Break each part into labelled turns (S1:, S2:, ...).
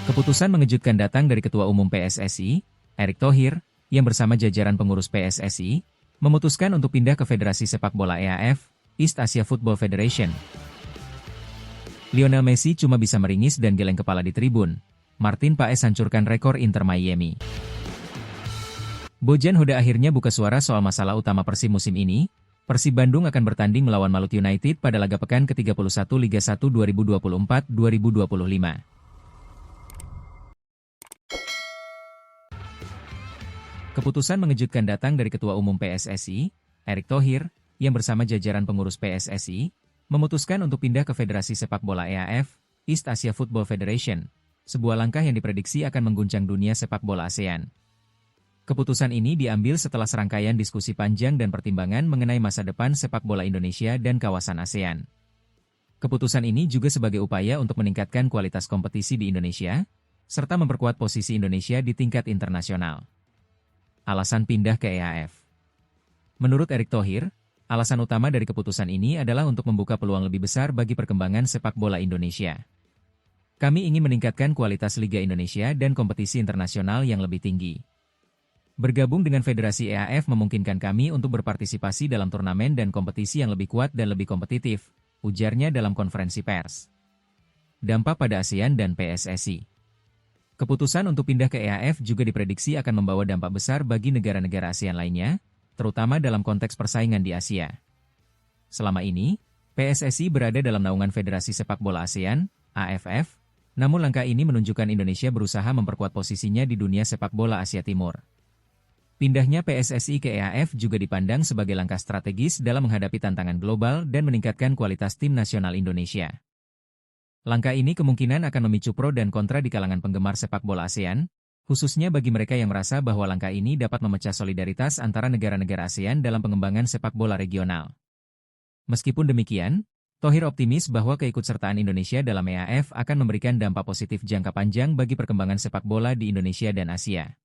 S1: Keputusan mengejutkan datang dari Ketua Umum PSSI, Erick Thohir, yang bersama jajaran pengurus PSSI, memutuskan untuk pindah ke Federasi Sepak Bola EAF, East Asia Football Federation. Lionel Messi cuma bisa meringis dan geleng kepala di tribun. Martin Paes hancurkan rekor Inter Miami. Bojan Hoda akhirnya buka suara soal masalah utama Persib musim ini. Persib Bandung akan bertanding melawan Maluku United pada laga pekan ke-31 Liga 1 2024-2025. Keputusan mengejutkan datang dari Ketua Umum PSSI, Erick Thohir, yang bersama jajaran pengurus PSSI, memutuskan untuk pindah ke Federasi Sepak Bola EAF, East Asia Football Federation, sebuah langkah yang diprediksi akan mengguncang dunia sepak bola ASEAN. Keputusan ini diambil setelah serangkaian diskusi panjang dan pertimbangan mengenai masa depan sepak bola Indonesia dan kawasan ASEAN. Keputusan ini juga sebagai upaya untuk meningkatkan kualitas kompetisi di Indonesia, serta memperkuat posisi Indonesia di tingkat internasional. Alasan pindah ke EAF. Menurut Erick Thohir, alasan utama dari keputusan ini adalah untuk membuka peluang lebih besar bagi perkembangan sepak bola Indonesia. Kami ingin meningkatkan kualitas Liga Indonesia dan kompetisi internasional yang lebih tinggi. Bergabung dengan Federasi EAF memungkinkan kami untuk berpartisipasi dalam turnamen dan kompetisi yang lebih kuat dan lebih kompetitif, ujarnya dalam konferensi pers. Dampak pada ASEAN dan PSSI. Keputusan untuk pindah ke EAF juga diprediksi akan membawa dampak besar bagi negara-negara ASEAN lainnya, terutama dalam konteks persaingan di Asia. Selama ini, PSSI berada dalam naungan Federasi Sepak Bola ASEAN, AFF, namun langkah ini menunjukkan Indonesia berusaha memperkuat posisinya di dunia sepak bola Asia Timur. Pindahnya PSSI ke EAF juga dipandang sebagai langkah strategis dalam menghadapi tantangan global dan meningkatkan kualitas tim nasional Indonesia. Langkah ini kemungkinan akan memicu pro dan kontra di kalangan penggemar sepak bola ASEAN, khususnya bagi mereka yang merasa bahwa langkah ini dapat memecah solidaritas antara negara-negara ASEAN dalam pengembangan sepak bola regional. Meskipun demikian, Thohir optimis bahwa keikutsertaan Indonesia dalam EAF akan memberikan dampak positif jangka panjang bagi perkembangan sepak bola di Indonesia dan Asia.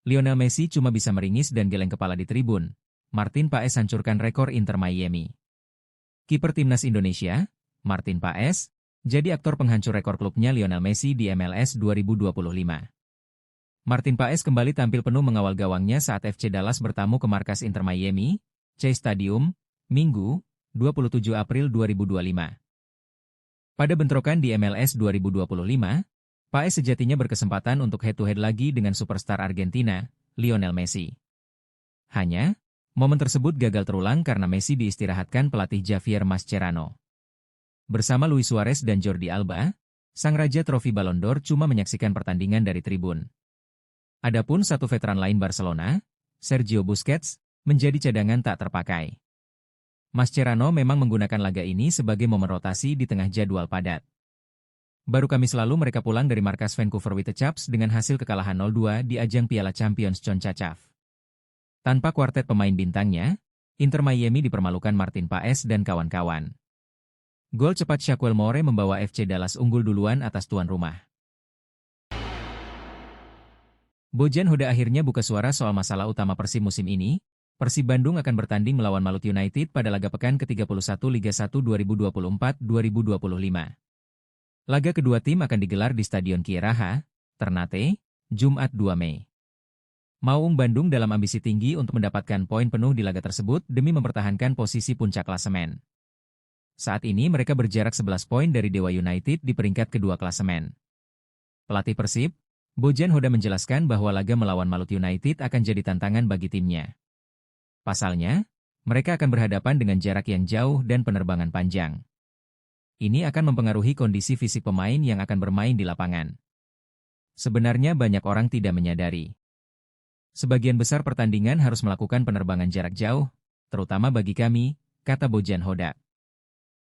S1: Lionel Messi cuma bisa meringis dan geleng kepala di tribun. Martin Paes hancurkan rekor Inter Miami. Kiper timnas Indonesia, Martin Paes, jadi aktor penghancur rekor klubnya Lionel Messi di MLS 2025. Martin Paes kembali tampil penuh mengawal gawangnya saat FC Dallas bertamu ke markas Inter Miami, Chase Stadium, Minggu, 27 April 2025. Pada bentrokan di MLS 2025, Paes sejatinya berkesempatan untuk head-to-head lagi dengan superstar Argentina, Lionel Messi. Hanya, momen tersebut gagal terulang karena Messi diistirahatkan pelatih Javier Mascherano. Bersama Luis Suarez dan Jordi Alba, sang raja trofi Ballon d'Or cuma menyaksikan pertandingan dari tribun. Adapun satu veteran lain Barcelona, Sergio Busquets, menjadi cadangan tak terpakai. Mascherano memang menggunakan laga ini sebagai momen rotasi di tengah jadwal padat. Baru Kamis lalu mereka pulang dari markas Vancouver Whitecaps dengan hasil kekalahan 0-2 di ajang Piala Champions CONCACAF. Tanpa kuartet pemain bintangnya, Inter Miami dipermalukan Martin Paes dan kawan-kawan. Gol cepat Shaquille Moore membawa FC Dallas unggul duluan atas tuan rumah. Bojan Hoda akhirnya buka suara soal masalah utama Persib musim ini. Persib Bandung akan bertanding melawan Maluku United pada laga pekan ke-31 Liga 1 2024-2025. Laga kedua tim akan digelar di Stadion Kieraha, Ternate, Jumat 2 Mei. Maung Bandung dalam ambisi tinggi untuk mendapatkan poin penuh di laga tersebut demi mempertahankan posisi puncak klasemen. Saat ini mereka berjarak 11 poin dari Dewa United di peringkat kedua klasemen. Pelatih Persib, Bojan Hoda menjelaskan bahwa laga melawan Maluku United akan jadi tantangan bagi timnya. Pasalnya, mereka akan berhadapan dengan jarak yang jauh dan penerbangan panjang. Ini akan mempengaruhi kondisi fisik pemain yang akan bermain di lapangan. Sebenarnya banyak orang tidak menyadari. Sebagian besar pertandingan harus melakukan penerbangan jarak jauh, terutama bagi kami, kata Bojan Hoda.